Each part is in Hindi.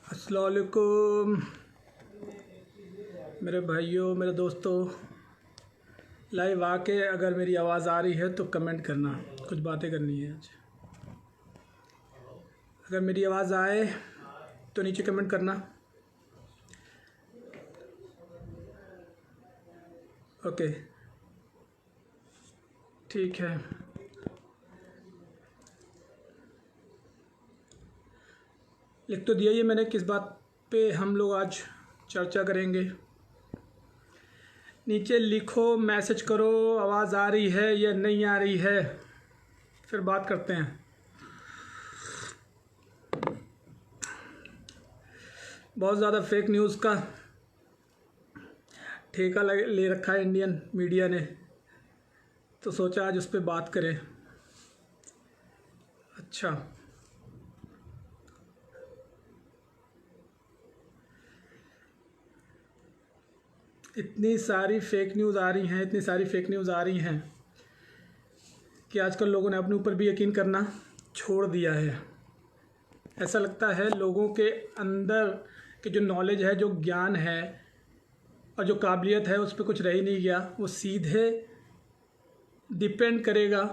अस्सलाम वालेकुम मेरे भाइयों, मेरे दोस्तों। लाइव आके अगर मेरी आवाज़ आ रही है तो कमेंट करना, कुछ बातें करनी है आज। अगर मेरी आवाज़ आए तो नीचे कमेंट करना। ओके, ठीक है। लिख तो दिया ये मैंने, किस बात पे हम लोग आज चर्चा करेंगे। नीचे लिखो, मैसेज करो, आवाज़ आ रही है या नहीं आ रही है, फिर बात करते हैं। बहुत ज़्यादा फेक न्यूज़ का ठेका ले रखा है इंडियन मीडिया ने, तो सोचा आज उस पर बात करें। अच्छा, इतनी सारी फेक न्यूज़ आ रही हैं, इतनी सारी फेक न्यूज़ आ रही हैं कि आजकल लोगों ने अपने ऊपर भी यकीन करना छोड़ दिया है। ऐसा लगता है लोगों के अंदर के जो नॉलेज है, जो ज्ञान है और जो काबिलियत है, उस पर कुछ रह ही नहीं गया। वो सीधे डिपेंड करेगा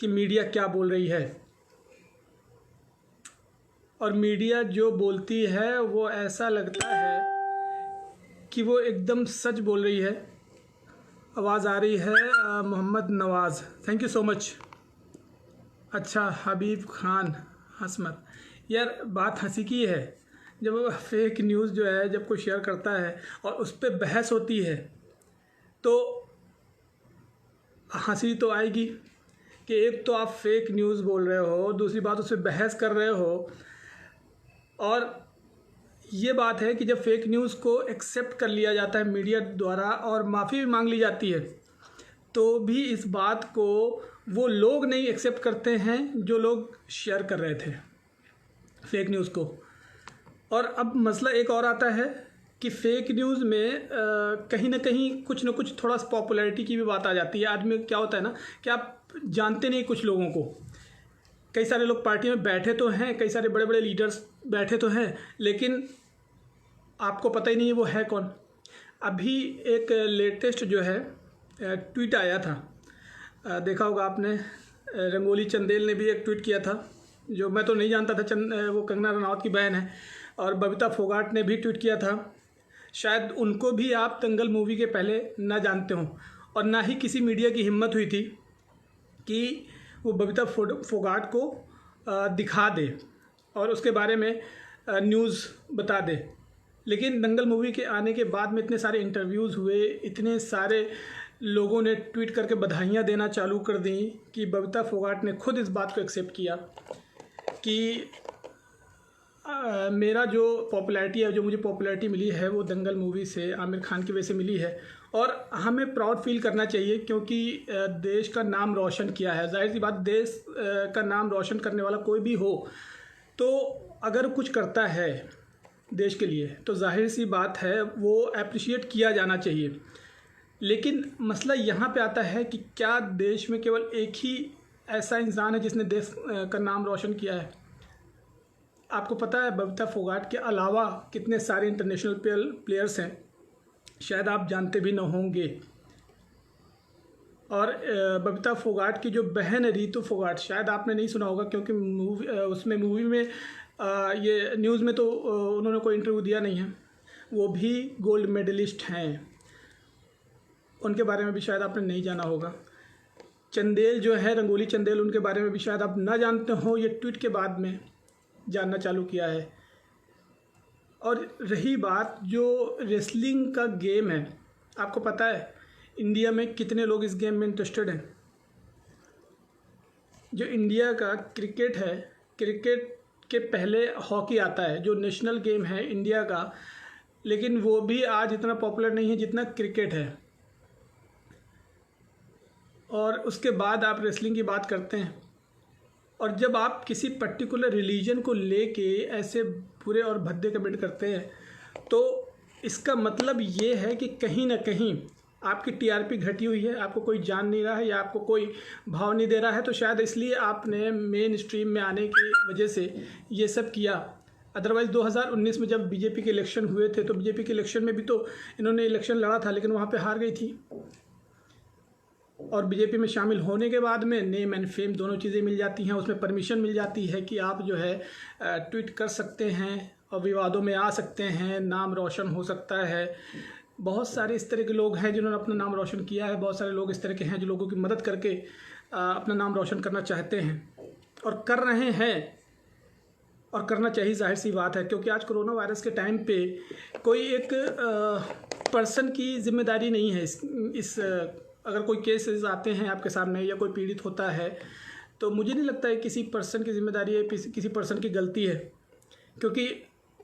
कि मीडिया क्या बोल रही है, और मीडिया जो बोलती है वो ऐसा लगता है कि वो एकदम सच बोल रही है। आवाज़ आ रही है। मोहम्मद नवाज़, थैंक यू सो मच। अच्छा, हबीब खान हसमत, यार बात हंसी की है जब फेक न्यूज़ जो है जब कोई शेयर करता है और उस पर बहस होती है तो हंसी तो आएगी कि एक तो आप फेक न्यूज़ बोल रहे हो, दूसरी बात उस पर बहस कर रहे हो। और ये बात है कि जब फेक न्यूज़ को एक्सेप्ट कर लिया जाता है मीडिया द्वारा और माफ़ी भी मांग ली जाती है, तो भी इस बात को वो लोग नहीं एक्सेप्ट करते हैं जो लोग शेयर कर रहे थे फेक न्यूज़ को। और अब मसला एक और आता है कि फ़ेक न्यूज़ में कहीं ना कहीं कुछ ना कुछ थोड़ा पॉपुलैरिटी की भी बात आ जाती है। आदमी क्या होता है ना कि आप जानते नहीं कुछ लोगों को। कई सारे लोग पार्टी में बैठे तो हैं, कई सारे बड़े बड़े लीडर्स बैठे तो हैं, लेकिन आपको पता ही नहीं है वो है कौन। अभी एक लेटेस्ट जो है ट्वीट आया था, देखा होगा आपने। रंगोली चंदेल ने भी एक ट्वीट किया था, जो मैं तो नहीं जानता था। वो कंगना रनावत की बहन है। और बबीता फोगाट ने भी ट्वीट किया था। शायद उनको भी आप दंगल मूवी के पहले ना जानते हों, और ना ही किसी मीडिया की हिम्मत हुई थी कि वो बबीता फोगाट को दिखा दे और उसके बारे में न्यूज़ बता दे। लेकिन दंगल मूवी के आने के बाद में इतने सारे इंटरव्यूज़ हुए, इतने सारे लोगों ने ट्वीट करके बधाइयाँ देना चालू कर दी कि बबीता फोगाट ने खुद इस बात को एक्सेप्ट किया कि मेरा जो पॉपुलैरिटी है, जो मुझे पॉपुलैरिटी मिली है वो दंगल मूवी से, आमिर खान की वजह से मिली है। और हमें प्राउड फील करना चाहिए क्योंकि देश का नाम रोशन किया है। जाहिर सी बात, देश का नाम रोशन करने वाला कोई भी हो तो अगर कुछ करता है देश के लिए तो जाहिर सी बात है वो अप्रिशिएट किया जाना चाहिए। लेकिन मसला यहाँ पे आता है कि क्या देश में केवल एक ही ऐसा इंसान है जिसने देश का नाम रोशन किया है? आपको पता है बबीता फोगाट के अलावा कितने सारे इंटरनेशनल प्लेयर्स हैं, शायद आप जानते भी न होंगे। और बबीता फोगाट की जो बहन है रीतू फोगाट, शायद आपने नहीं सुना होगा क्योंकि मूवी में ये न्यूज़ में तो उन्होंने कोई इंटरव्यू दिया नहीं है। वो भी गोल्ड मेडलिस्ट हैं, उनके बारे में भी शायद आपने नहीं जाना होगा। चंदेल जो है, रंगोली चंदेल, उनके बारे में भी शायद आप ना जानते हो, ये ट्वीट के बाद में जानना चालू किया है। और रही बात जो रेसलिंग का गेम है, आपको पता है इंडिया में कितने लोग इस गेम में इंटरेस्टेड हैं? जो इंडिया का क्रिकेट है, क्रिकेट के पहले हॉकी आता है जो नेशनल गेम है इंडिया का, लेकिन वो भी आज इतना पॉपुलर नहीं है जितना क्रिकेट है। और उसके बाद आप रेसलिंग की बात करते हैं। और जब आप किसी पर्टिकुलर रिलीजन को लेके ऐसे बुरे और भद्दे कमेंट करते हैं तो इसका मतलब ये है कि कहीं ना कहीं आपकी टीआरपी घटी हुई है, आपको कोई जान नहीं रहा है या आपको कोई भाव नहीं दे रहा है, तो शायद इसलिए आपने मेन स्ट्रीम में आने की वजह से ये सब किया। अदरवाइज़ 2019 में जब बीजेपी के इलेक्शन हुए थे तो बीजेपी के इलेक्शन में भी तो इन्होंने इलेक्शन लड़ा था, लेकिन वहाँ पे हार गई थी। और बीजेपी में शामिल होने के बाद में नेम एंड फेम दोनों चीज़ें मिल जाती हैं, उसमें परमिशन मिल जाती है कि आप जो है ट्वीट कर सकते हैं और विवादों में आ सकते हैं, नाम रोशन हो सकता है। बहुत सारे इस तरह के लोग हैं जिन्होंने अपना नाम रोशन किया है, बहुत सारे लोग इस तरह के हैं जो लोगों की मदद करके अपना नाम रोशन करना चाहते हैं और कर रहे हैं, और करना चाहिए, जाहिर सी बात है। क्योंकि आज कोरोना वायरस के टाइम पे कोई एक पर्सन की जिम्मेदारी नहीं है। इस अगर कोई केसेस आते हैं आपके सामने या कोई पीड़ित होता है तो मुझे नहीं लगता है किसी पर्सन की जिम्मेदारी है, किसी पर्सन की गलती है। क्योंकि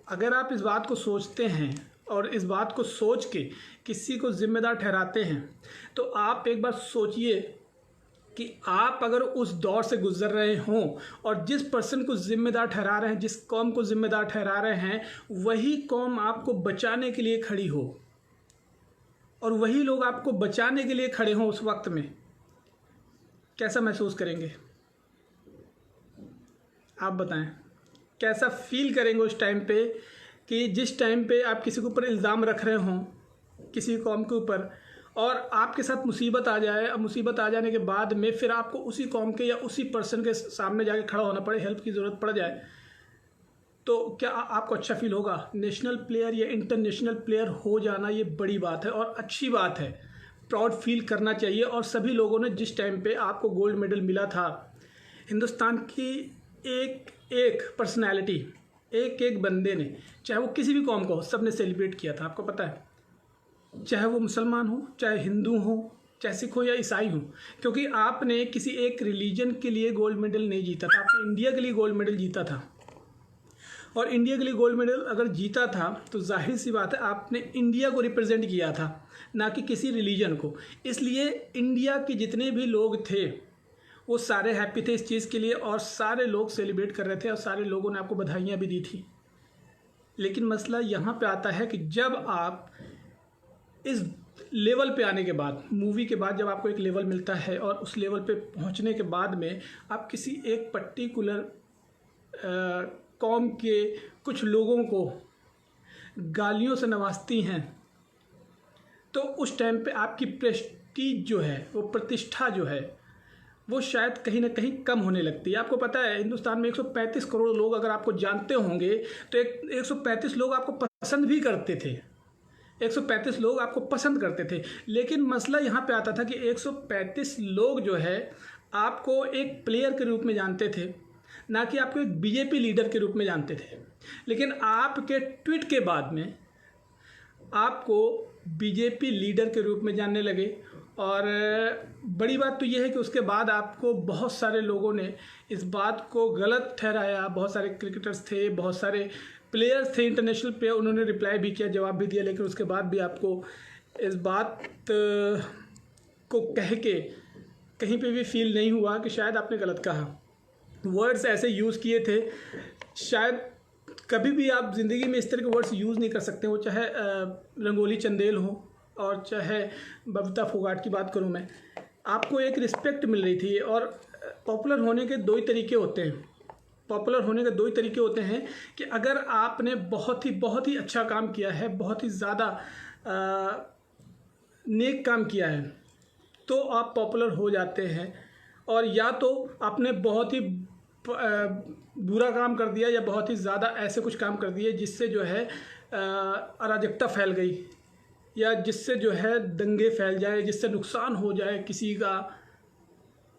अगर आप इस बात को सोचते हैं और इस बात को सोच के किसी को ज़िम्मेदार ठहराते हैं तो आप एक बार सोचिए कि आप अगर उस दौर से गुजर रहे हों और जिस पर्सन को ज़िम्मेदार ठहरा रहे हैं, जिस कौम को ज़िम्मेदार ठहरा रहे हैं, वही कौम आपको बचाने के लिए खड़ी हो और वही लोग आपको बचाने के लिए खड़े हों उस वक्त में, कैसा महसूस करेंगे? आप बताएं, कैसा फील करेंगे उस टाइम पे कि जिस टाइम पे आप किसी के ऊपर इल्ज़ाम रख रहे हों, किसी कौम के ऊपर, और आपके साथ मुसीबत आ जाए। अब मुसीबत आ जाने के बाद में फिर आपको उसी कौम के या उसी पर्सन के सामने जाके खड़ा होना पड़े, हेल्प की ज़रूरत पड़ जाए, तो क्या आपको अच्छा फील होगा? नेशनल प्लेयर या इंटरनेशनल प्लेयर हो जाना ये बड़ी बात है और अच्छी बात है, प्राउड फील करना चाहिए। और सभी लोगों ने जिस टाइम पे आपको गोल्ड मेडल मिला था, हिंदुस्तान की एक एक पर्सनैलिटी, एक एक बंदे ने, चाहे वो किसी भी कौम का हो, सब ने सेलिब्रेट किया था। आपको पता है, चाहे वो मुसलमान हो, चाहे हिंदू हो, चाहे सिख हो या ईसाई हो, क्योंकि आपने किसी एक रिलीजन के लिए गोल्ड मेडल नहीं जीता था, आपने इंडिया के लिए गोल्ड मेडल जीता था। और इंडिया के लिए गोल्ड मेडल अगर जीता था तो जाहिर सी बात है आपने इंडिया को रिप्रेजेंट किया था, ना कि किसी रिलीजन को। इसलिए इंडिया के जितने भी लोग थे वो सारे हैप्पी थे इस चीज़ के लिए और सारे लोग सेलिब्रेट कर रहे थे और सारे लोगों ने आपको बधाइयाँ भी दी थी। लेकिन मसला यहाँ पे आता है कि जब आप इस लेवल पे आने के बाद, मूवी के बाद जब आपको एक लेवल मिलता है और उस लेवल पे पहुँचने के बाद में आप किसी एक पर्टिकुलर कौम के कुछ लोगों को गालियों से नवाजती हैं, तो उस टाइम पे आपकी प्रेस्टीज जो है, वो प्रतिष्ठा जो है, वो शायद कहीं ना कहीं कम होने लगती है। आपको पता है हिंदुस्तान में 135 करोड़ लोग अगर आपको जानते होंगे तो 135 लोग आपको पसंद भी करते थे, 135 लोग आपको पसंद करते थे। लेकिन मसला यहाँ पे आता था कि 135 लोग जो है आपको एक प्लेयर के रूप में जानते थे, ना कि आपको एक बीजेपी लीडर के रूप में जानते थे। लेकिन आपके ट्वीट के बाद में आपको बीजेपी लीडर के रूप में जानने लगे। और बड़ी बात तो यह है कि उसके बाद आपको बहुत सारे लोगों ने इस बात को गलत ठहराया। बहुत सारे क्रिकेटर्स थे, बहुत सारे प्लेयर्स थे, इंटरनेशनल प्लेयर, उन्होंने रिप्लाई भी किया, जवाब भी दिया, लेकिन उसके बाद भी आपको इस बात को कह के कहीं पे भी फील नहीं हुआ कि शायद आपने गलत कहा। वर्ड्स ऐसे यूज़ किए थे, शायद कभी भी आप ज़िंदगी में इस तरह के वर्ड्स यूज़ नहीं कर सकते। वो चाहे रंगोली चंदेल हो और चाहे बबीता फोगाट की बात करूं मैं, आपको एक रिस्पेक्ट मिल रही थी। और पॉपुलर होने के दो ही तरीके होते हैं, पॉपुलर होने के दो ही तरीके होते हैं कि अगर आपने बहुत ही अच्छा काम किया है, बहुत ही ज़्यादा नेक काम किया है, तो आप पॉपुलर हो जाते हैं। और या तो आपने बहुत ही बुरा काम कर दिया या बहुत ही ज़्यादा ऐसे कुछ काम कर दिए जिससे जो है अराजकता फैल गई, या जिससे जो है दंगे फैल जाए, जिससे नुकसान हो जाए किसी का।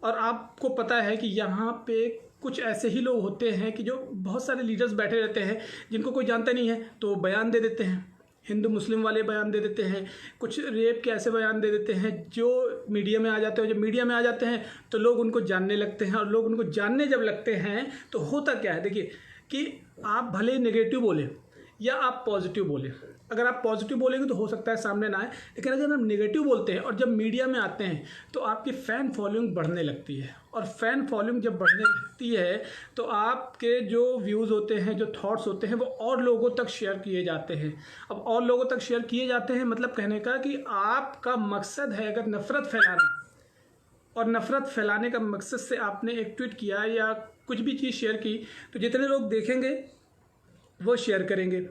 और आपको पता है कि यहाँ पे कुछ ऐसे ही लोग होते हैं कि जो बहुत सारे लीडर्स बैठे रहते हैं जिनको कोई जानता नहीं है, तो बयान दे देते हैं, हिंदू मुस्लिम वाले बयान दे देते हैं, कुछ रेप के ऐसे बयान दे देते हैं जो मीडिया में आ जाते हैं। जब मीडिया में आ जाते हैं तो लोग उनको जानने लगते हैं, और लोग उनको जानने जब लगते हैं तो होता क्या है, देखिए कि आप भले नेगेटिव बोले, या आप पॉजिटिव बोलें। अगर आप पॉजिटिव बोलेंगे तो हो सकता है सामने ना आए, लेकिन अगर हम नेगेटिव बोलते हैं और जब मीडिया में आते हैं तो आपकी फ़ैन फॉलोइंग बढ़ने लगती है, और फ़ैन फॉलोइंग जब बढ़ने लगती है तो आपके जो व्यूज़ होते हैं, जो थॉट्स होते हैं, वो और लोगों तक शेयर किए जाते हैं। अब और लोगों तक शेयर किए जाते हैं मतलब कहने का कि आपका मकसद है अगर नफ़रत फैलाना, और नफ़रत फैलाने का मकसद से आपने एक ट्वीट किया या कुछ भी चीज़ शेयर की, तो जितने लोग देखेंगे वो शेयर करेंगे,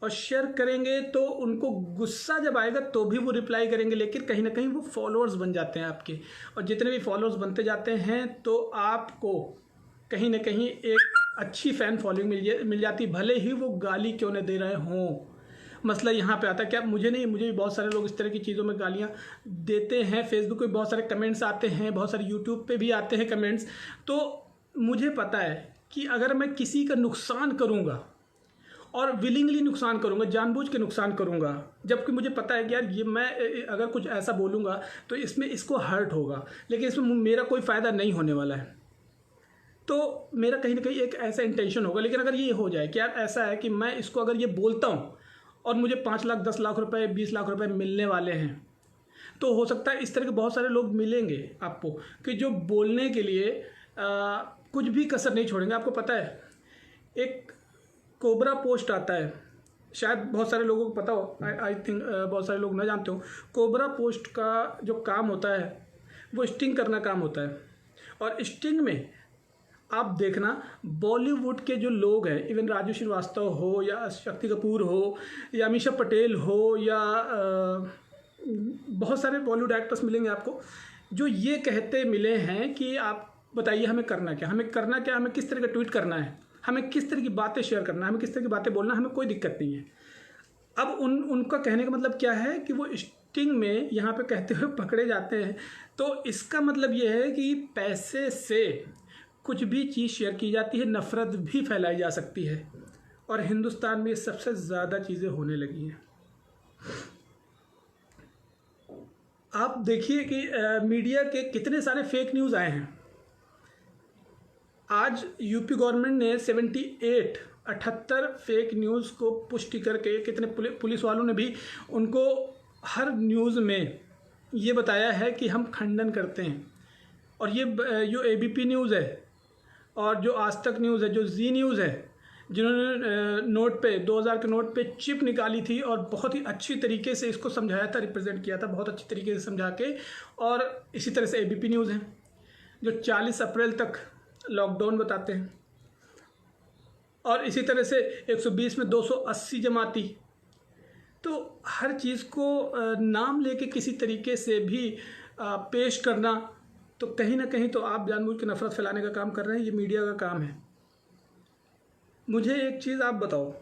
और शेयर करेंगे तो उनको गुस्सा जब आएगा तो भी वो रिप्लाई करेंगे, लेकिन कहीं ना कहीं वो फॉलोअर्स बन जाते हैं आपके, और जितने भी फॉलोअर्स बनते जाते हैं तो आपको कहीं ना कहीं एक अच्छी फ़ैन फॉलोइंग मिल जाती, भले ही वो गाली क्यों न दे रहे हों। मसला यहाँ पे आता है कि अब मुझे नहीं, मुझे भी बहुत सारे लोग इस तरह की चीज़ों में गालियाँ देते हैं, फेसबुक पे बहुत सारे कमेंट्स आते हैं, बहुत सारे यूट्यूब पे भी आते हैं कमेंट्स, तो मुझे पता है कि अगर मैं किसी का नुकसान करूँगा और विलिंगली नुकसान करूँगा, जानबूझ के नुकसान करूँगा, जबकि मुझे पता है कि यार ये मैं अगर कुछ ऐसा बोलूँगा तो इसमें इसको हर्ट होगा, लेकिन इसमें मेरा कोई फ़ायदा नहीं होने वाला है, तो मेरा कहीं ना कहीं एक ऐसा इंटेंशन होगा। लेकिन अगर ये हो जाए कि यार ऐसा है कि मैं इसको अगर ये बोलता हूँ और मुझे 5 लाख 10 लाख रुपए 20 लाख रुपए मिलने वाले हैं, तो हो सकता है इस तरह के बहुत सारे लोग मिलेंगे आपको कि जो बोलने के लिए कुछ भी कसर नहीं छोड़ेंगे। आपको पता है एक कोबरा पोस्ट आता है, शायद बहुत सारे लोगों को पता हो, आई थिंक बहुत सारे लोग ना जानते हो। कोबरा पोस्ट का जो काम होता है वो स्टिंग करना काम होता है, और स्टिंग में आप देखना बॉलीवुड के जो लोग हैं, इवन राजू श्रीवास्तव हो या शक्ति कपूर हो या अमीषा पटेल हो या बहुत सारे बॉलीवुड एक्टर्स मिलेंगे आपको, जो ये कहते मिले हैं कि आप बताइए हमें करना क्या, हमें करना क्या, हमें किस तरह का ट्वीट करना है, हमें किस तरह की बातें शेयर करना है, हमें किस तरह की बातें बोलना है, हमें कोई दिक्कत नहीं है। अब उनका कहने का मतलब क्या है कि वो स्टिंग में यहाँ पे कहते हुए पकड़े जाते हैं, तो इसका मतलब ये है कि पैसे से कुछ भी चीज़ शेयर की जाती है, नफ़रत भी फैलाई जा सकती है, और हिंदुस्तान में सबसे ज़्यादा चीज़ें होने लगी हैं। आप देखिए कि मीडिया के कितने सारे फेक न्यूज़ आए हैं। आज यूपी गवर्नमेंट ने 78 फेक न्यूज़ को पुष्टि करके, कितने पुलिस वालों ने भी उनको हर न्यूज़ में ये बताया है कि हम खंडन करते हैं। और ये जो एबीपी न्यूज़ है और जो आज तक न्यूज़ है, जो जी न्यूज़ है, जिन्होंने नोट पे 2000 के नोट पे चिप निकाली थी और बहुत ही अच्छी तरीके से इसको समझाया था, रिप्रेजेंट किया था बहुत अच्छी तरीके से समझा के। और इसी तरह से एबीपी न्यूज़ है जो 40 अप्रैल तक लॉकडाउन बताते हैं, और इसी तरह से 120 में 280 जमाती। तो हर चीज़ को नाम लेके किसी तरीके से भी पेश करना, तो कहीं ना कहीं तो आप जानबूझ के नफ़रत फैलाने का काम कर रहे हैं, ये मीडिया का काम है। मुझे एक चीज़ आप बताओ,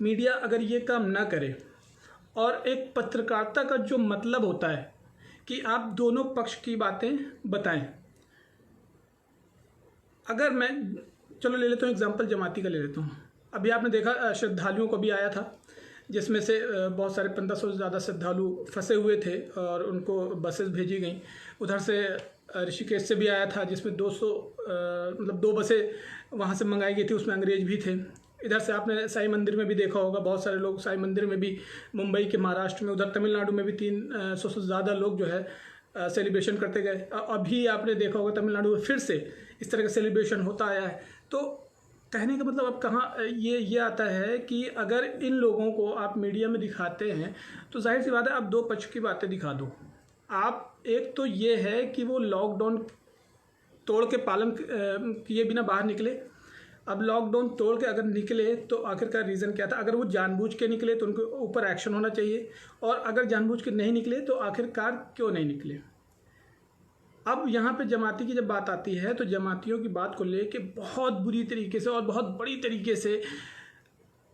मीडिया अगर ये काम ना करे, और एक पत्रकारिता का जो मतलब होता है कि आप दोनों पक्ष की बातें बताएं। अगर मैं चलो ले लेता हूँ एग्जांपल, जमाती का ले लेता हूँ। अभी आपने देखा श्रद्धालुओं को भी आया था, जिसमें से बहुत सारे 1500 से ज़्यादा श्रद्धालु फंसे हुए थे और उनको बसेस भेजी गई। उधर से ऋषिकेश से भी आया था, जिसमें 200 मतलब 2 बसें वहाँ से मंगाई गई थी, उसमें अंग्रेज भी थे। इधर से आपने साई मंदिर में भी देखा होगा, बहुत सारे लोग साई मंदिर में भी, मुंबई के, महाराष्ट्र में, उधर तमिलनाडु में भी 300 से ज़्यादा लोग जो है सेलिब्रेशन करते गए। अभी आपने देखा होगा तमिलनाडु में फिर से इस तरह का सेलिब्रेशन होता आया है। तो कहने का मतलब अब कहाँ ये आता है कि अगर इन लोगों को आप मीडिया में दिखाते हैं तो जाहिर सी बात है आप दो पक्ष की बातें दिखा दो। आप एक तो ये है कि वो लॉकडाउन तोड़ के पालन किए बिना बाहर निकले। अब लॉकडाउन तोड़ के अगर निकले तो आखिरकार रीज़न क्या था? अगर वो जानबूझ के निकले तो उनके ऊपर एक्शन होना चाहिए, और अगर जानबूझ के नहीं निकले तो आखिरकार क्यों नहीं निकले। अब यहाँ पे जमाती की जब बात आती है तो जमातियों की बात को लेके बहुत बुरी तरीके से और बहुत बड़ी तरीके से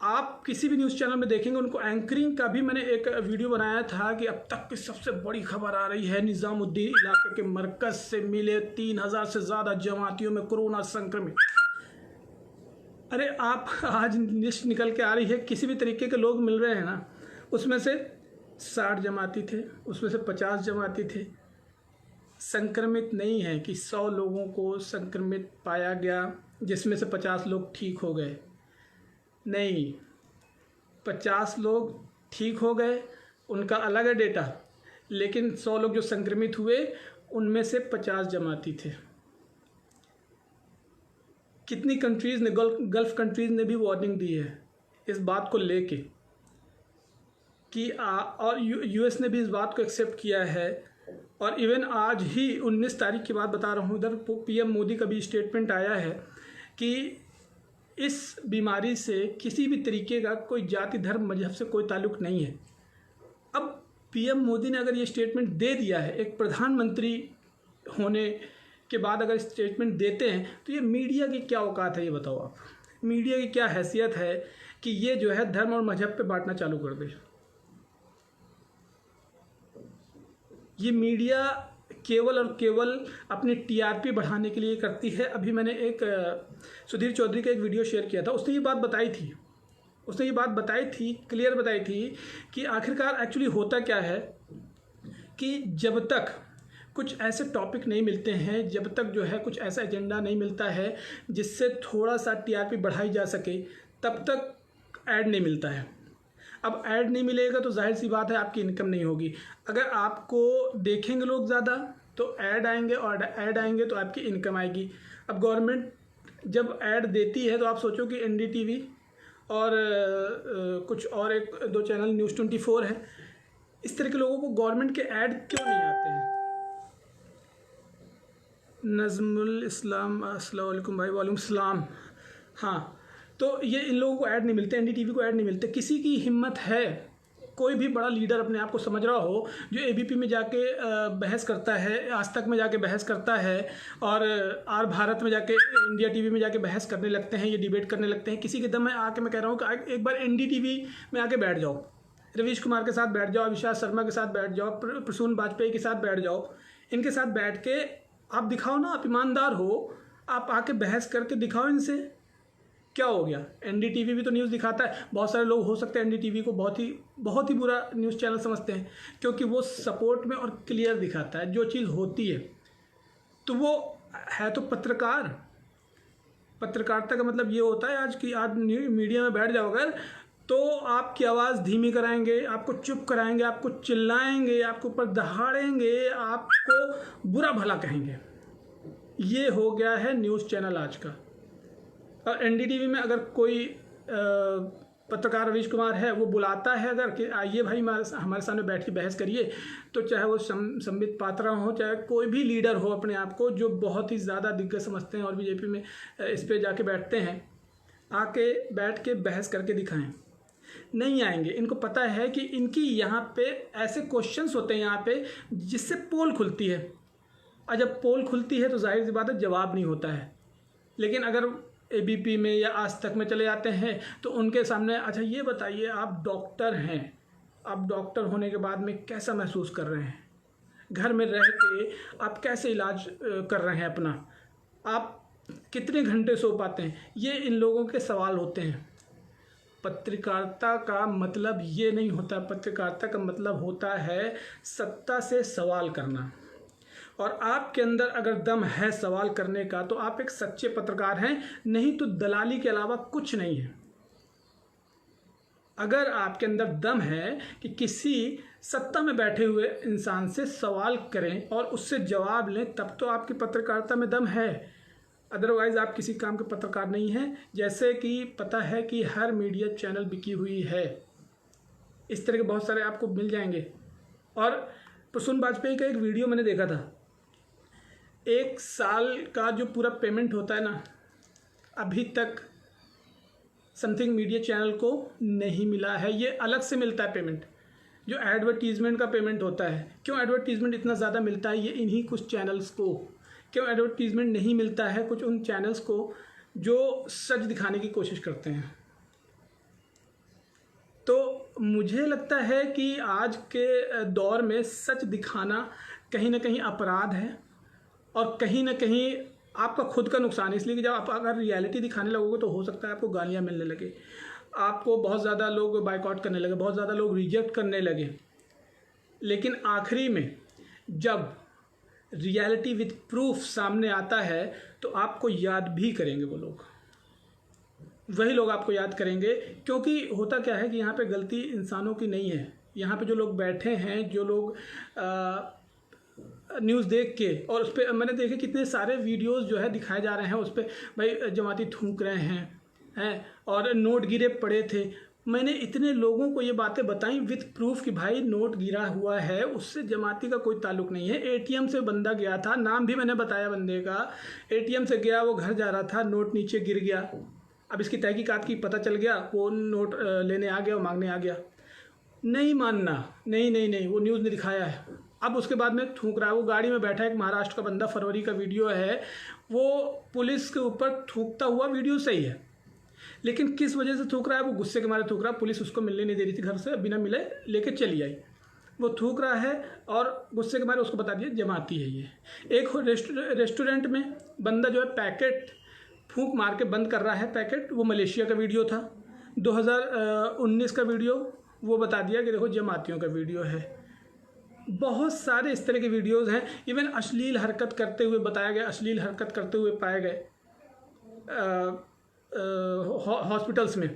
आप किसी भी न्यूज़ चैनल में देखेंगे, उनको एंकरिंग का भी मैंने एक वीडियो बनाया था कि अब तक की सबसे बड़ी खबर आ रही है, निज़ामुद्दीन इलाके के मरकज़ से मिले 3000 से ज़्यादा जमातियों में कोरोना संक्रमित। अरे आप आज लिस्ट निकल के आ रही है, किसी भी तरीके के लोग मिल रहे हैं ना, उसमें से 60 जमाती थे, उसमें से 50 जमाती थे। संक्रमित नहीं है कि 100 लोगों को संक्रमित पाया गया जिसमें से 50 लोग ठीक हो गए, नहीं, 50 लोग ठीक हो गए, उनका अलग है डेटा, लेकिन 100 लोग जो संक्रमित हुए उनमें से 50 जमाती थे। कितनी कंट्रीज़ ने, गल्फ़ कंट्रीज़ ने भी वार्निंग दी है इस बात को लेके कि और यूएस ने भी इस बात को एक्सेप्ट किया है। और इवन आज ही 19 तारीख की बात बता रहा हूँ, इधर पीएम मोदी का भी स्टेटमेंट आया है कि इस बीमारी से किसी भी तरीके का कोई जाति, धर्म, मजहब से कोई ताल्लुक़ नहीं है। अब पीएम मोदी ने अगर ये स्टेटमेंट दे दिया है, एक प्रधानमंत्री होने के बाद अगर स्टेटमेंट देते हैं, तो ये मीडिया की क्या औकात है, ये बताओ आप। मीडिया की क्या हैसियत है कि ये जो है धर्म और मजहब पे बांटना चालू कर दे। ये मीडिया केवल और केवल अपनी टीआरपी बढ़ाने के लिए करती है। अभी मैंने एक सुधीर चौधरी का एक वीडियो शेयर किया था, उसने ये बात बताई थी, क्लियर बताई थी कि आखिरकार एक्चुअली होता क्या है कि जब तक कुछ ऐसे टॉपिक नहीं मिलते हैं, जब तक जो है कुछ ऐसा एजेंडा नहीं मिलता है जिससे थोड़ा सा टीआरपी बढ़ाई जा सके, तब तक ऐड नहीं मिलता है। अब ऐड नहीं मिलेगा तो जाहिर सी बात है आपकी इनकम नहीं होगी। अगर आपको देखेंगे लोग ज़्यादा तो ऐड आएंगे, और ऐड आएंगे तो आपकी इनकम आएगी। अब गवर्नमेंट जब ऐड देती है तो आप सोचो कि एनडीटीवी और कुछ और एक दो चैनल, न्यूज़ 24 है, इस तरह के लोगों को गवर्नमेंट के ऐड क्यों नहीं आते हैं। नज़मुल इस्लाम, अस्सलाम वालेकुम भाई। वालेकुम सलाम। हाँ, तो ये इन लोगों को ऐड नहीं मिलते, एनडीटीवी को ऐड नहीं मिलते। किसी की हिम्मत है, कोई भी बड़ा लीडर अपने आप को समझ रहा हो, जो एबीपी में जाके बहस करता है, आज तक में जाके बहस करता है, और आर भारत में जाके, इंडिया टीवी में जाके बहस करने लगते हैं, ये डिबेट करने लगते हैं। किसी के दम में आके मैं कह रहा हूँ कि एक बार एनडीटीवी में आके बैठ जाओ, रवीश कुमार के साथ बैठ जाओ, अविनाश शर्मा के साथ बैठ जाओ, प्रसून वाजपेयी के साथ बैठ जाओ, इनके साथ बैठ के आप दिखाओ ना, आप ईमानदार हो, आप आके बहस करके दिखाओ इनसे। क्या हो गया? एनडीटीवी भी तो न्यूज़ दिखाता है। बहुत सारे लोग हो सकते हैं एनडीटीवी को बहुत ही बुरा न्यूज़ चैनल समझते हैं, क्योंकि वो सपोर्ट में और क्लियर दिखाता है जो चीज़ होती है। तो वो है तो पत्रकार। पत्रकारिता का मतलब ये होता है आज की, आज मीडिया में बैठ जाओ अगर, तो आपकी आवाज़ धीमी कराएंगे, आपको चुप कराएंगे, आपको चिल्लाएंगे, आपके ऊपर दहाड़ेंगे, आपको बुरा भला कहेंगे। ये हो गया है न्यूज़ चैनल आज का। और एनडीटीवी में अगर कोई पत्रकार रवीश कुमार है, वो बुलाता है अगर कि आइए भाई हमारे सामने बैठ के बहस करिए, तो चाहे वो संबित पात्रा हो, चाहे कोई भी लीडर हो अपने आप को जो बहुत ही ज़्यादा दिग्गज समझते हैं और बीजेपी में इस पे जाके बैठते हैं, आके बैठ के बहस करके दिखाएं। नहीं आएंगे। इनको पता है कि इनकी यहाँ पे ऐसे क्वेश्चंस होते हैं यहाँ पे जिससे पोल खुलती है, और जब पोल खुलती है तो जाहिर सी बात है जवाब नहीं होता है। लेकिन अगर एबीपी में या आज तक में चले जाते हैं तो उनके सामने, अच्छा ये बताइए, आप डॉक्टर हैं, आप डॉक्टर होने के बाद में कैसा महसूस कर रहे हैं, घर में रह के आप कैसे इलाज कर रहे हैं अपना, आप कितने घंटे सो पाते हैं, ये इन लोगों के सवाल होते हैं। पत्रकारिता का मतलब ये नहीं होता। पत्रकारिता का मतलब होता है सत्ता से सवाल करना, और आपके अंदर अगर दम है सवाल करने का तो आप एक सच्चे पत्रकार हैं, नहीं तो दलाली के अलावा कुछ नहीं है। अगर आपके अंदर दम है कि किसी सत्ता में बैठे हुए इंसान से सवाल करें और उससे जवाब लें, तब तो आपकी पत्रकारिता में दम है। अदरवाइज़ आप किसी काम के पत्रकार नहीं हैं। जैसे कि पता है कि हर मीडिया चैनल बिकी हुई है, इस तरह के बहुत सारे आपको मिल जाएंगे। और प्रसून वाजपेयी का एक वीडियो मैंने देखा था, 1 साल का जो पूरा पेमेंट होता है ना, अभी तक समथिंग मीडिया चैनल को नहीं मिला है। ये अलग से मिलता है पेमेंट, जो एडवर्टीज़मेंट का पेमेंट होता है। क्यों एडवर्टीज़मेंट इतना ज़्यादा मिलता है? ये इन्हीं कुछ चैनल्स को। क्यों एडवर्टीज़मेंट नहीं मिलता है कुछ उन चैनल्स को जो सच दिखाने की कोशिश करते हैं? तो मुझे लगता है कि आज के दौर में सच दिखाना कहीं ना कहीं अपराध है, और कहीं ना कहीं आपका खुद का नुकसान है। इसलिए कि जब आप अगर रियलिटी दिखाने लगोगे तो हो सकता है आपको गालियाँ मिलने लगे, आपको बहुत ज़्यादा लोग बायकॉट करने लगे, बहुत ज़्यादा लोग रिजेक्ट करने लगे। लेकिन आखिरी में जब रियलिटी विद प्रूफ सामने आता है तो आपको याद भी करेंगे वो लोग। वही लोग आपको याद करेंगे, क्योंकि होता क्या है कि यहाँ पे गलती इंसानों की नहीं है। यहाँ पे जो लोग बैठे हैं, जो लोग न्यूज़ देख के, और उस पर मैंने देखे कितने सारे वीडियोस जो है दिखाए जा रहे हैं, उस पर भाई जमाती थूक रहे हैं और नोट गिरे पड़े थे। मैंने इतने लोगों को ये बातें बताई विथ प्रूफ कि भाई नोट गिरा हुआ है, उससे जमाती का कोई ताल्लुक नहीं है। एटीएम से बंदा गया था, नाम भी मैंने बताया बंदे का, एटीएम से गया, वो घर जा रहा था, नोट नीचे गिर गया। अब इसकी तहकीकात की पता चल गया, वो नोट लेने आ गया और मांगने आ गया। नहीं मानना, नहीं, वो न्यूज़ ने दिखाया है। अब उसके बाद में थूक रहा है, वो गाड़ी में बैठा है, एक महाराष्ट्र का बंदा, फरवरी का वीडियो है, वो पुलिस के ऊपर थूकता हुआ वीडियो सही है, लेकिन किस वजह से थूक रहा है, वो गुस्से के मारे थूक रहा है। पुलिस उसको मिलने नहीं दे रही थी, घर से बिना मिले लेके चली आई। वो थूक रहा है और गुस्से के मारे उसको बता दिया जमाती है ये। एक रेस्टोरेंट में बंदा जो है पैकेट फूंक मार के बंद कर रहा है पैकेट, वो मलेशिया का वीडियो था, 2019 का वीडियो, वो बता दिया कि देखो जमातियों का वीडियो है। बहुत सारे इस तरह के वीडियोज़ हैं। इवन अश्लील हरकत करते हुए बताया गया, अश्लील हरकत करते हुए पाए गए हॉस्पिटल्स में।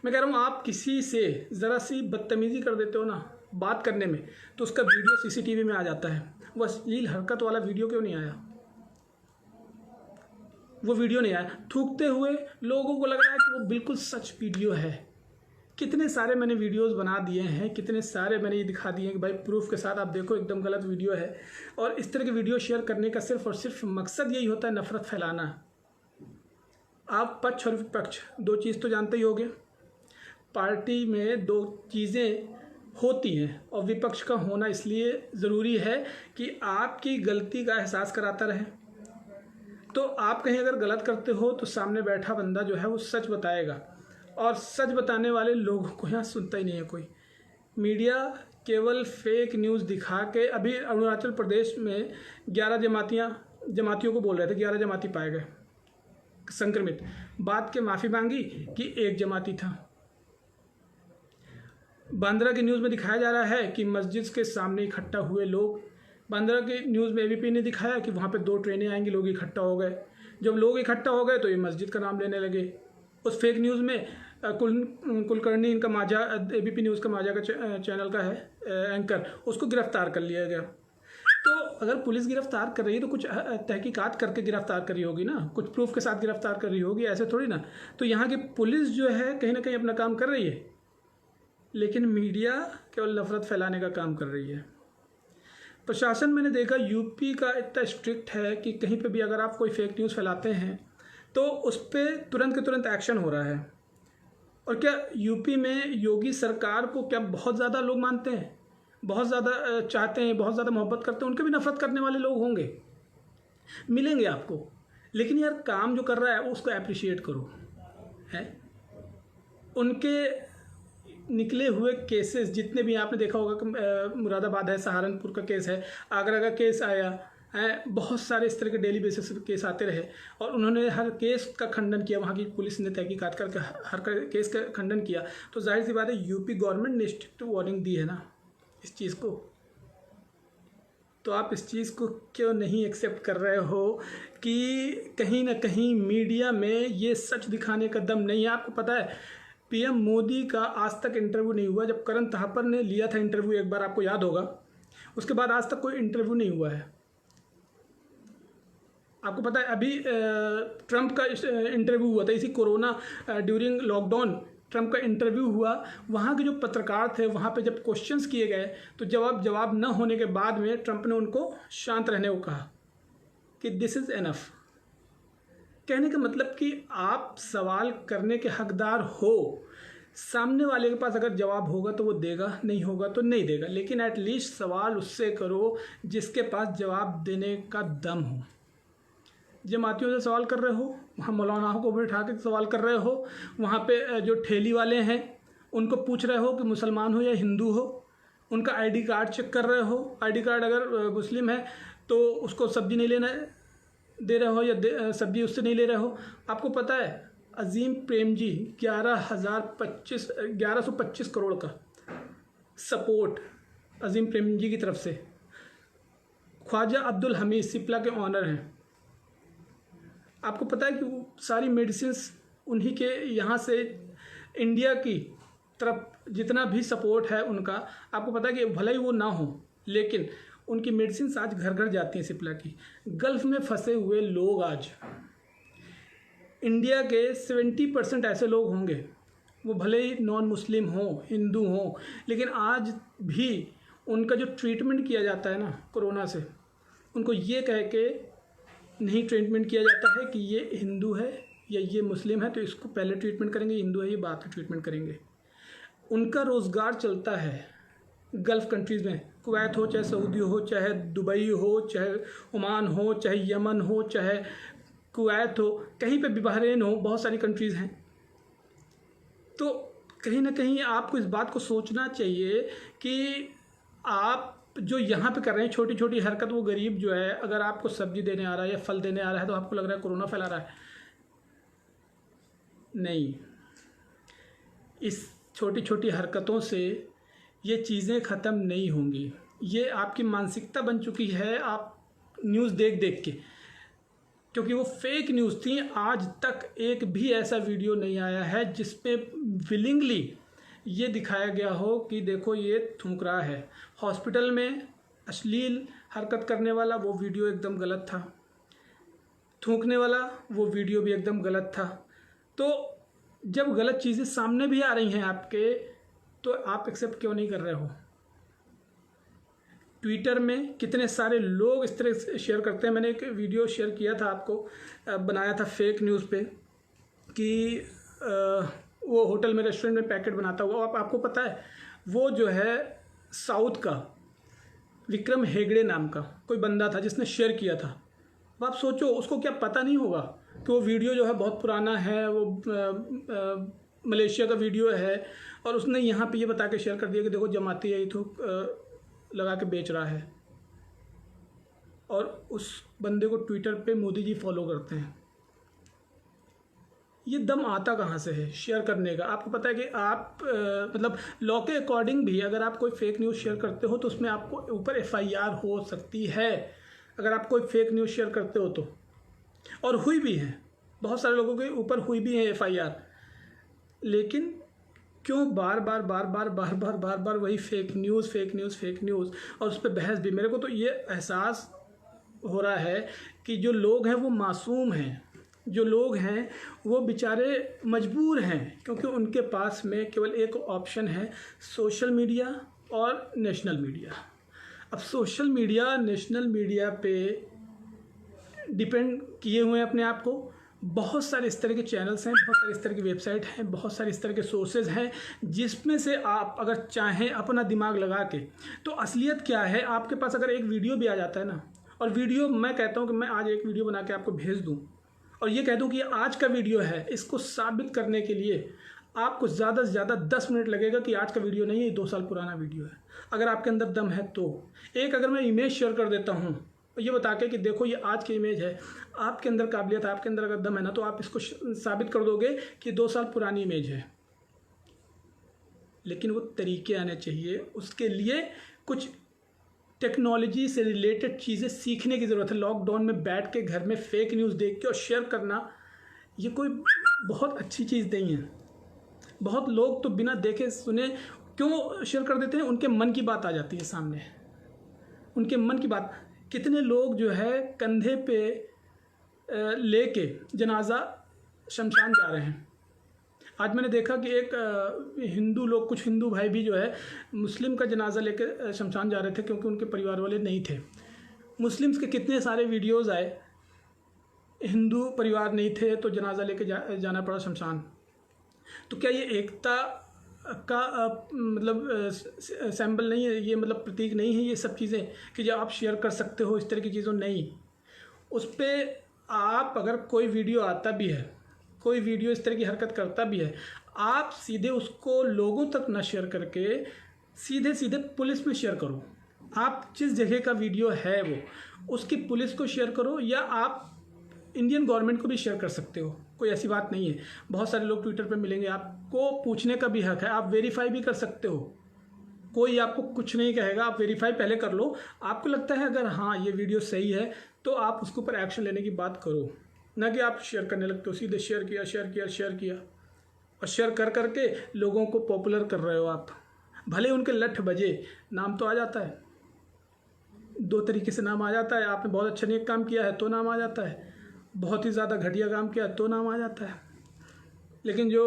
मैं कह रहा हूँ, आप किसी से ज़रा सी बदतमीज़ी कर देते हो ना बात करने में, तो उसका वीडियो सीसीटीवी में आ जाता है। वो अश्लील हरकत वाला वीडियो क्यों नहीं आया? वो वीडियो नहीं आया। थूकते हुए लोगों को लग रहा है कि वो बिल्कुल सच वीडियो है। कितने सारे मैंने वीडियोस बना दिए हैं, कितने सारे मैंने ये दिखा दिए हैं कि भाई प्रूफ के साथ आप देखो एकदम गलत वीडियो है। और इस तरह के वीडियो शेयर करने का सिर्फ और सिर्फ मकसद यही होता है, नफ़रत फैलाना। आप पक्ष और विपक्ष दो चीज़ तो जानते ही होंगे। पार्टी में दो चीज़ें होती हैं और विपक्ष का होना इसलिए ज़रूरी है कि आपकी गलती का एहसास कराता रहे। तो आप कहीं अगर गलत करते हो तो सामने बैठा बंदा जो है वो सच बताएगा, और सच बताने वाले लोगों को यहाँ सुनता ही नहीं है कोई। मीडिया केवल फेक न्यूज़ दिखा के, अभी अरुणाचल प्रदेश में 11 जमातियों को बोल रहे थे, 11 जमाती पाए गए संक्रमित। बात के माफ़ी मांगी कि एक जमाती था। बांद्रा की न्यूज़ में दिखाया जा रहा है कि मस्जिद के सामने इकट्ठा हुए लोग। बांद्रा की न्यूज़ में एबीपी ने दिखाया कि वहाँ पे 2 ट्रेनें आएंगी, लोग इकट्ठा हो गए। जब लोग इकट्ठा हो गए तो ये मस्जिद का नाम लेने लगे। उस फेक न्यूज़ में कुलकर्णी, इनका माझा, एबीपी न्यूज़ का माझा का चैनल का है एंकर, उसको गिरफ्तार कर लिया गया। तो अगर पुलिस गिरफ्तार कर रही है तो कुछ तहकीकात करके गिरफ्तार कर रही होगी ना, कुछ प्रूफ के साथ गिरफ्तार कर रही होगी, ऐसे थोड़ी ना। तो यहाँ की पुलिस जो है कहीं ना कहीं अपना काम कर रही है, लेकिन मीडिया केवल नफरत फैलाने का काम कर रही है। प्रशासन मैंने देखा यूपी का इतना स्ट्रिक्ट है कि कहीं पे भी अगर आप कोई फेक न्यूज़ फैलाते हैं तो उस पर तुरंत के तुरंत एक्शन हो रहा है। और क्या यूपी में योगी सरकार को क्या बहुत ज़्यादा लोग मानते हैं, बहुत ज़्यादा चाहते हैं, बहुत ज़्यादा मोहब्बत करते हैं? उनके भी नफरत करने वाले लोग होंगे, मिलेंगे आपको, लेकिन यार काम जो कर रहा है उसको अप्रिशिएट करो। है उनके निकले हुए केसेस जितने भी आपने देखा होगा कि मुरादाबाद है, सहारनपुर का केस है, आगरा का केस आया है, बहुत सारे इस तरह के डेली बेसिस पे केस आते रहे और उन्होंने हर केस का खंडन किया। वहाँ की पुलिस ने तहकीकात करके हर केस का खंडन किया। तो जाहिर सी बात है यूपी गवर्नमेंट ने स्ट्रिक्ट वार्निंग दी है ना इस चीज़ को। तो आप इस चीज़ को क्यों नहीं एक्सेप्ट कर रहे हो कि कहीं ना कहीं मीडिया में ये सच दिखाने का दम नहीं है? आपको पता है पीएम मोदी का आज तक इंटरव्यू नहीं हुआ। जब करण थापर ने लिया था इंटरव्यू एक बार, आपको याद होगा, उसके बाद आज तक कोई इंटरव्यू नहीं हुआ है। आपको पता है अभी ट्रंप का इंटरव्यू हुआ था, इसी कोरोना ड्यूरिंग लॉकडाउन ट्रंप का इंटरव्यू हुआ। वहाँ के जो पत्रकार थे वहाँ पे जब क्वेश्चंस किए गए तो जवाब न होने के बाद में ट्रंप ने उनको शांत रहने को कहा कि दिस इज़ एनफ। कहने का मतलब कि आप सवाल करने के हकदार हो, सामने वाले के पास अगर जवाब होगा तो वो देगा, नहीं होगा तो नहीं देगा, लेकिन एटलीस्ट सवाल उससे करो जिसके पास जवाब देने का दम हो। जमातियों से सवाल कर रहे हो, वहाँ मौलानाओं को बैठा के सवाल कर रहे हो, वहाँ पे जो ठेली वाले हैं उनको पूछ रहे हो कि मुसलमान हो या हिंदू हो, उनका आईडी कार्ड चेक कर रहे हो, आईडी कार्ड अगर मुस्लिम है तो उसको सब्जी नहीं लेना दे रहे हो या सब्जी उससे नहीं ले रहे हो। आपको पता है अजीम प्रेमजी 1125 करोड़ का सपोर्ट अजीम प्रेमजी की तरफ से। ख्वाजा अब्दुल हमीद सिप्ला के ऑनर हैं। आपको पता है कि वो सारी मेडिसिन उन्हीं के यहाँ से इंडिया की तरफ जितना भी सपोर्ट है उनका, आपको पता है कि भले ही वो ना हो, लेकिन उनकी मेडिसिन आज घर घर जाती हैं सिप्ला की। गल्फ़ में फंसे हुए लोग आज इंडिया के 70% ऐसे लोग होंगे, वो भले ही नॉन मुस्लिम हो, हिंदू हो, लेकिन आज भी उनका जो ट्रीटमेंट किया जाता है ना कोरोना से, उनको ये कह के नहीं ट्रीटमेंट किया जाता है कि ये हिंदू है या ये मुस्लिम है तो इसको पहले ट्रीटमेंट करेंगे, हिंदू है ये बाद में ट्रीटमेंट करेंगे। उनका रोज़गार चलता है गल्फ़ कंट्रीज़ में, कुवैत हो, चाहे सऊदी हो, चाहे दुबई हो, चाहे ओमान हो, चाहे यमन हो, चाहे कुवैत हो, कहीं पे भी, बहरीन हो, बहुत सारी कंट्रीज़ हैं। तो कहीं ना कहीं आपको इस बात को सोचना चाहिए कि आप जो यहाँ पे कर रहे हैं छोटी छोटी हरकत, वो गरीब जो है अगर आपको सब्जी देने आ रहा है या फल देने आ रहा है तो आपको लग रहा है कोरोना फैला रहा है। नहीं, इस छोटी छोटी हरकतों से ये चीज़ें ख़त्म नहीं होंगी। ये आपकी मानसिकता बन चुकी है, आप न्यूज़ देख देख के, क्योंकि वो फेक न्यूज़ थी। आज तक एक भी ऐसा वीडियो नहीं आया है जिस पे विलिंगली ये दिखाया गया हो कि देखो ये थूक रहा है। हॉस्पिटल में अश्लील हरकत करने वाला वो वीडियो एकदम गलत था, थूकने वाला वो वीडियो भी एकदम गलत था। तो जब गलत चीज़ें सामने भी आ रही हैं आपके, तो आप एक्सेप्ट क्यों नहीं कर रहे हो? ट्विटर में कितने सारे लोग इस तरह से शेयर करते हैं। मैंने एक वीडियो शेयर किया था आपको, बनाया था फेक न्यूज़ पे कि वो होटल में, रेस्टोरेंट में पैकेट बनाता हुआ, आपको पता है वो जो है साउथ का विक्रम हेगड़े नाम का कोई बंदा था जिसने शेयर किया था। अब आप सोचो उसको क्या पता नहीं होगा कि वो वीडियो जो है बहुत पुराना है, वो मलेशिया का वीडियो है, और उसने यहाँ पे ये बता के शेयर कर दिया कि देखो जमाती है, तो लगा के बेच रहा है। और उस बंदे को ट्विटर पे मोदी जी फॉलो करते हैं। ये दम आता कहाँ से है शेयर करने का? आपको पता है कि आप मतलब लॉ के अकॉर्डिंग भी अगर आप कोई फेक न्यूज़ शेयर करते हो तो उसमें आपको ऊपर FIR हो सकती है, अगर आप कोई फेक न्यूज़ शेयर करते हो तो। और हुई भी है, बहुत सारे लोगों के ऊपर हुई भी है FIR। लेकिन क्यों बार बार बार बार बार बार बार बार वही fake news fake news fake news, और उस पर बहस भी। मेरे को तो ये एहसास हो रहा है कि जो लोग हैं वो मासूम हैं, जो लोग हैं वो बेचारे मजबूर हैं, क्योंकि उनके पास में केवल एक ऑप्शन है, सोशल मीडिया और नेशनल मीडिया। अब सोशल मीडिया, नेशनल मीडिया पे डिपेंड किए हुए हैं अपने आप को। बहुत सारे इस तरह के चैनल्स हैं, बहुत सारे इस तरह की वेबसाइट हैं, बहुत सारे इस तरह के सोर्सेज हैं, जिसमें से आप अगर चाहें अपना दिमाग लगा के, तो असलियत क्या है आपके पास अगर एक वीडियो भी आ जाता है ना, और वीडियो मैं कहता हूं कि मैं आज एक वीडियो बना के आपको भेज दूं और ये कह दूं कि ये आज का वीडियो है, इसको साबित करने के लिए आपको ज़्यादा से ज़्यादा 10 मिनट लगेगा कि आज का वीडियो नहीं है, ये 2 साल पुराना वीडियो है। अगर आपके अंदर दम है तो एक अगर मैं इमेज शेयर कर देता हूँ ये बता के कि देखो ये आज की इमेज है, आपके अंदर काबिलियत है, आपके अंदर अगर दम है ना, तो आप इसको साबित कर दोगे कि 2 साल पुरानी इमेज है। लेकिन वो तरीके आने चाहिए, उसके लिए कुछ टेक्नोलॉजी से रिलेटेड चीज़ें सीखने की ज़रूरत है। लॉकडाउन में बैठ के घर में फेक न्यूज़ देख के और शेयर करना ये कोई बहुत अच्छी चीज़ नहीं है। बहुत लोग तो बिना देखे सुने क्यों शेयर कर देते हैं, उनके मन की बात आ जाती है सामने, उनके मन की बात। कितने लोग जो है कंधे पे लेके जनाजा शमशान जा रहे हैं। आज मैंने देखा कि एक हिंदू लोग, कुछ हिंदू भाई भी जो है मुस्लिम का जनाजा लेके शमशान जा रहे थे, क्योंकि उनके परिवार वाले नहीं थे। मुस्लिम्स के कितने सारे वीडियोस आए, हिंदू परिवार नहीं थे तो जनाजा लेके जाना पड़ा शमशान। तो क्या ये एकता का मतलब सैम्बल नहीं है, ये मतलब प्रतीक नहीं है ये सब चीज़ें कि जो आप शेयर कर सकते हो इस तरह की चीज़ों? नहीं, उस पर आप अगर कोई वीडियो आता भी है, कोई वीडियो इस तरह की हरकत करता भी है, आप सीधे उसको लोगों तक ना शेयर करके सीधे सीधे पुलिस में शेयर करो। आप जिस जगह का वीडियो है वो उसकी पुलिस को शेयर करो, या आप इंडियन गवर्नमेंट को भी शेयर कर सकते हो, कोई ऐसी बात नहीं है। बहुत सारे लोग ट्विटर पे मिलेंगे, आपको पूछने का भी हक है, आप वेरीफाई भी कर सकते हो, कोई आपको कुछ नहीं कहेगा। आप वेरीफाई पहले कर लो, आपको लगता है अगर हाँ ये वीडियो सही है तो आप उसके ऊपर एक्शन लेने की बात करो। ना कि आप शेयर करने लगते हो, सीधे शेयर किया शेयर किया शेयर किया, और शेयर कर करके लोगों को पॉपुलर कर रहे हो आप। भले उनके लठ बजे, नाम तो आ जाता है, दो तरीके से नाम आ जाता है। आपने बहुत अच्छा नेक काम किया है तो नाम आ जाता है, बहुत ही ज़्यादा घटिया काम किया तो नाम आ जाता है। लेकिन जो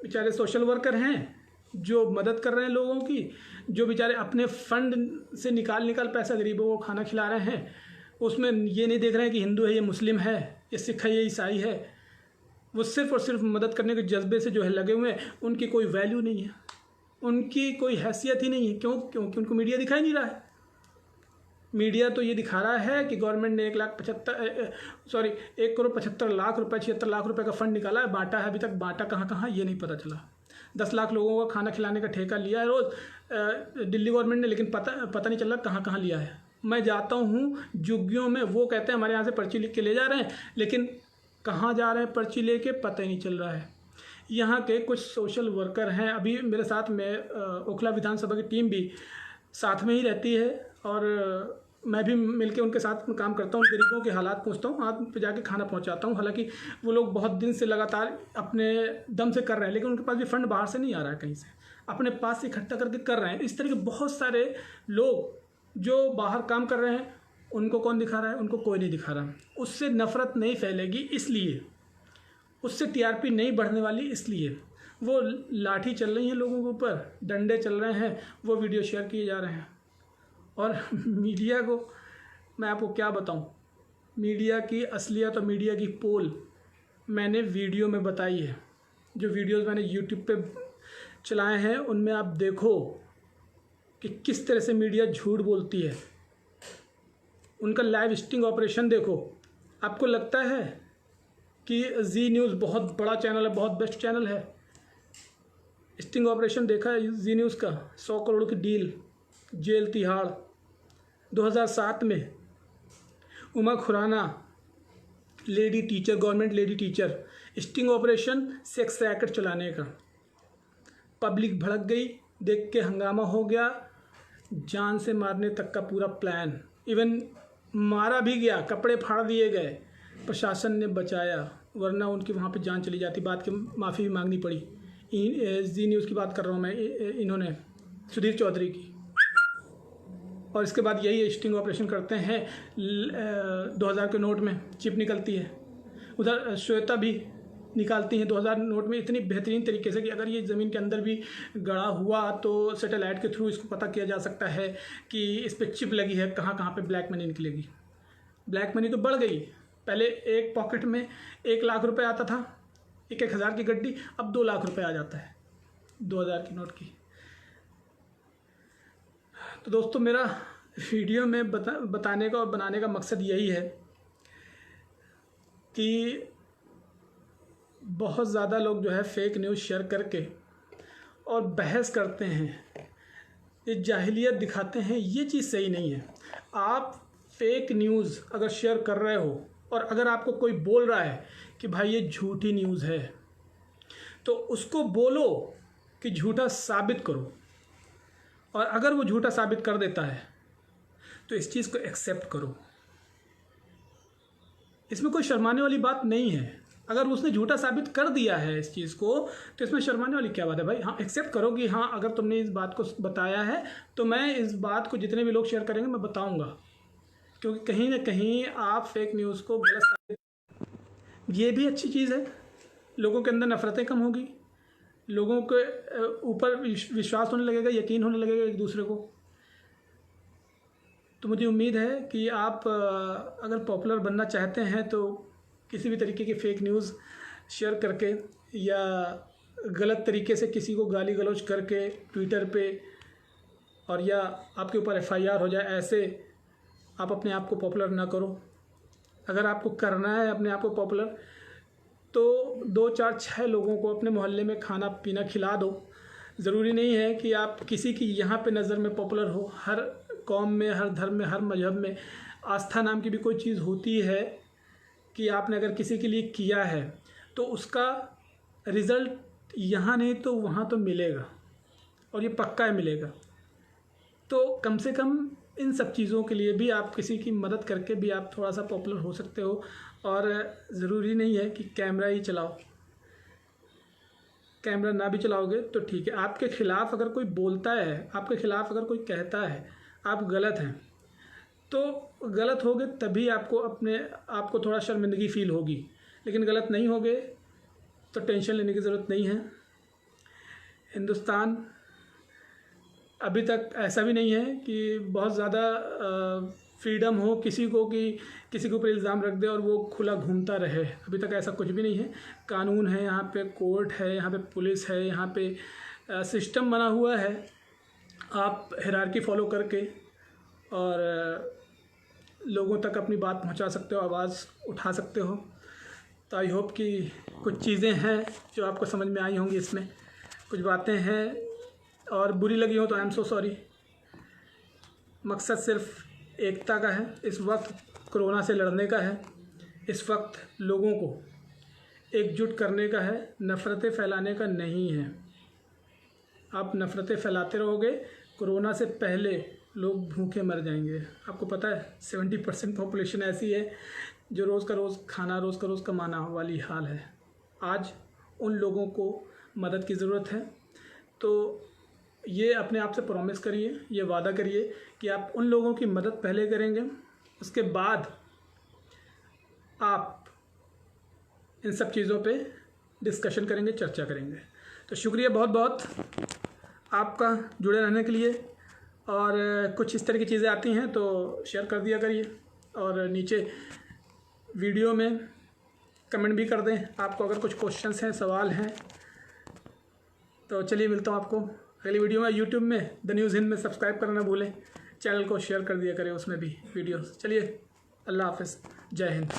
बेचारे सोशल वर्कर हैं, जो मदद कर रहे हैं लोगों की, जो बेचारे अपने फंड से निकाल पैसा गरीबों को खाना खिला रहे हैं, उसमें ये नहीं देख रहे हैं कि हिंदू है, ये मुस्लिम है, ये सिख है, ये ईसाई है, वो सिर्फ़ और सिर्फ मदद करने के जज्बे से जो है लगे हुए हैं। उनकी कोई वैल्यू नहीं है, उनकी कोई हैसियत ही नहीं है। क्यों? क्योंकि उनको मीडिया दिखाई नहीं रहा है। मीडिया तो ये दिखा रहा है कि गवर्नमेंट ने 1,75,00,000 रुपये 76 लाख रुपए का फंड निकाला है, बांटा है। अभी तक बांटा कहाँ ये नहीं पता चला। 10 लाख लोगों का खाना खिलाने का ठेका लिया है रोज़ दिल्ली गवर्नमेंट ने, लेकिन पता नहीं चल रहा कहाँ लिया है। मैं जाता हूँ झुग्गियों में, वो कहते हैं हमारे यहाँ से पर्ची लिख के ले जा रहे हैं, लेकिन कहाँ जा रहे हैं पर्ची लेके पता ही नहीं चल रहा है। यहाँ के कुछ सोशल वर्कर हैं, अभी मेरे साथ में ओखला विधानसभा की टीम भी साथ में ही रहती है, और मैं भी मिलके उनके साथ काम करता हूँ। गरीबों के हालात पूछता हूँ, हाथ पे जाके खाना पहुँचाता हूँ। हालांकि वो लोग बहुत दिन से लगातार अपने दम से कर रहे हैं, लेकिन उनके पास भी फंड बाहर से नहीं आ रहा है, कहीं से अपने पास से इकट्ठा करके कर रहे हैं। इस तरह के बहुत सारे लोग जो बाहर काम कर रहे हैं, उनको कौन दिखा रहा है? उनको कोई नहीं दिखा रहा। उससे नफ़रत नहीं फैलेगी इसलिए, उससे टीआरपी नहीं बढ़ने वाली इसलिए। वो लाठी चल रही है लोगों के ऊपर, डंडे चल रहे हैं, वो वीडियो शेयर किए जा रहे हैं। और मीडिया को मैं आपको क्या बताऊं, मीडिया की असलियत और मीडिया की पोल मैंने वीडियो में बताई है। जो वीडियोस मैंने यूट्यूब पे चलाए हैं, उनमें आप देखो कि किस तरह से मीडिया झूठ बोलती है। उनका लाइव स्टिंग ऑपरेशन देखो। आपको लगता है कि जी न्यूज़ बहुत बड़ा चैनल है, बहुत बेस्ट चैनल है? स्टिंग ऑपरेशन देखा है जी न्यूज़ का? 100 करोड़ की डील, जेल तिहाड़। 2007 में Uma Khurana lady teacher, government lady teacher, sting operation sex racket चलाने का। पब्लिक भड़क गई, देख के हंगामा हो गया, जान से मारने तक का पूरा प्लान। इवन मारा भी गया, कपड़े फाड़ दिए गए, प्रशासन ने बचाया, वरना उनकी वहाँ पे जान चली जाती। बात की माफ़ी भी मांगनी पड़ी। जी न्यूज़ की बात कर रहा हूँ मैं, इन्होंने सुधीर चौधरी की। और इसके बाद यही स्टिंग ऑपरेशन करते हैं। 2000 के नोट में चिप निकलती है, उधर श्वेता भी निकालती हैं 2000 नोट में इतनी बेहतरीन तरीके से कि अगर ये ज़मीन के अंदर भी गड़ा हुआ तो सैटेलाइट के थ्रू इसको पता किया जा सकता है कि इस पर चिप लगी है, कहाँ कहाँ पे ब्लैक मनी निकलेगी। ब्लैक मनी तो बढ़ गई। पहले एक पॉकेट में 1 लाख रुपए आता था, 1,000 की गड्डी, अब 2 लाख रुपए आ जाता है 2000 की नोट की। तो दोस्तों, मेरा वीडियो में बताने का और बनाने का मकसद यही है कि बहुत ज़्यादा लोग जो है फेक न्यूज़ शेयर करके और बहस करते हैं, ये जाहिलियत दिखाते हैं। ये चीज़ सही नहीं है। आप फेक न्यूज़ अगर शेयर कर रहे हो और अगर आपको कोई बोल रहा है कि भाई ये झूठी न्यूज़ है, तो उसको बोलो कि झूठा साबित करो। और अगर वो झूठा साबित कर देता है तो इस चीज़ को एक्सेप्ट करो। इसमें कोई शर्माने वाली बात नहीं है। अगर उसने झूठा साबित कर दिया है इस चीज़ को, तो इसमें शर्माने वाली क्या बात है भाई? हाँ, एक्सेप्ट करो कि हाँ, अगर तुमने इस बात को बताया है तो मैं इस बात को जितने भी लोग शेयर करेंगे मैं बताऊंगा, क्योंकि कहीं ना कहीं आप फेक न्यूज़ को गलत साबित, ये भी अच्छी चीज़ है। लोगों के अंदर नफरतें कम होगी, लोगों के ऊपर विश्वास होने लगेगा, यकीन होने लगेगा एक दूसरे को। तो मुझे उम्मीद है कि आप अगर पॉपुलर बनना चाहते हैं तो किसी भी तरीके की फ़ेक न्यूज़ शेयर करके या गलत तरीके से किसी को गाली गलौज करके ट्विटर पे, और या आपके ऊपर FIR हो जाए, ऐसे आप अपने आप को पॉपुलर ना करो। अगर आपको करना है अपने आप को पॉपुलर, तो 2, 4, 6 लोगों को अपने मोहल्ले में खाना पीना खिला दो। ज़रूरी नहीं है कि आप किसी की यहाँ पे नज़र में पॉपुलर हो। हर कौम में, हर धर्म में, हर मजहब में आस्था नाम की भी कोई चीज़ होती है कि आपने अगर किसी के लिए किया है तो उसका रिज़ल्ट यहाँ नहीं तो वहाँ तो मिलेगा, और ये पक्का है मिलेगा। तो कम से कम इन सब चीज़ों के लिए भी आप किसी की मदद करके भी आप थोड़ा सा पॉपुलर हो सकते हो। और ज़रूरी नहीं है कि कैमरा ही चलाओ, कैमरा ना भी चलाओगे तो ठीक है। आपके ख़िलाफ़ अगर कोई बोलता है, आपके ख़िलाफ़ अगर कोई कहता है आप गलत हैं, तो गलत होगे तभी आपको थोड़ा शर्मिंदगी फ़ील होगी, लेकिन गलत नहीं होगे तो टेंशन लेने की ज़रूरत नहीं है। हिंदुस्तान अभी तक ऐसा भी नहीं है कि बहुत ज़्यादा फ्रीडम हो किसी को कि किसी के ऊपर इल्ज़ाम रख दे और वो खुला घूमता रहे। अभी तक ऐसा कुछ भी नहीं है। कानून है, यहाँ पे कोर्ट है, यहाँ पे पुलिस है, यहाँ पे सिस्टम बना हुआ है। आप हायरार्की फॉलो करके और लोगों तक अपनी बात पहुंचा सकते हो, आवाज़ उठा सकते हो। तो आई होप कि कुछ चीज़ें हैं जो आपको समझ में आई होंगी। इसमें कुछ बातें हैं और बुरी लगी हो तो आई एम सो सॉरी। मकसद सिर्फ एकता का है, इस वक्त कोरोना से लड़ने का है, इस वक्त लोगों को एकजुट करने का है, नफ़रतें फैलाने का नहीं है। आप नफ़रतें फैलाते रहोगे, कोरोना से पहले लोग भूखे मर जाएंगे। आपको पता है 70% पॉपुलेशन ऐसी है जो रोज़ का रोज़ खाना, रोज़ का रोज़ कमाना वाली हाल है। आज उन लोगों को मदद की ज़रूरत है। तो ये अपने आप से प्रॉमिस करिए, ये वादा करिए कि आप उन लोगों की मदद पहले करेंगे, उसके बाद आप इन सब चीज़ों पे डिस्कशन करेंगे, चर्चा करेंगे। तो शुक्रिया बहुत बहुत आपका जुड़े रहने के लिए। और कुछ इस तरह की चीज़ें आती हैं तो शेयर कर दिया करिए और नीचे वीडियो में कमेंट भी कर दें। आपको अगर कुछ क्वेश्चंस हैं, सवाल हैं तो चलिए मिलता हूँ आपको अगली वीडियो में। यूट्यूब में द न्यूज़ हिंद में सब्सक्राइब करना ना भूलें, चैनल को शेयर कर दिया करें, उसमें भी वीडियोस। चलिए, अल्लाह हाफ़िज़, जय हिंद।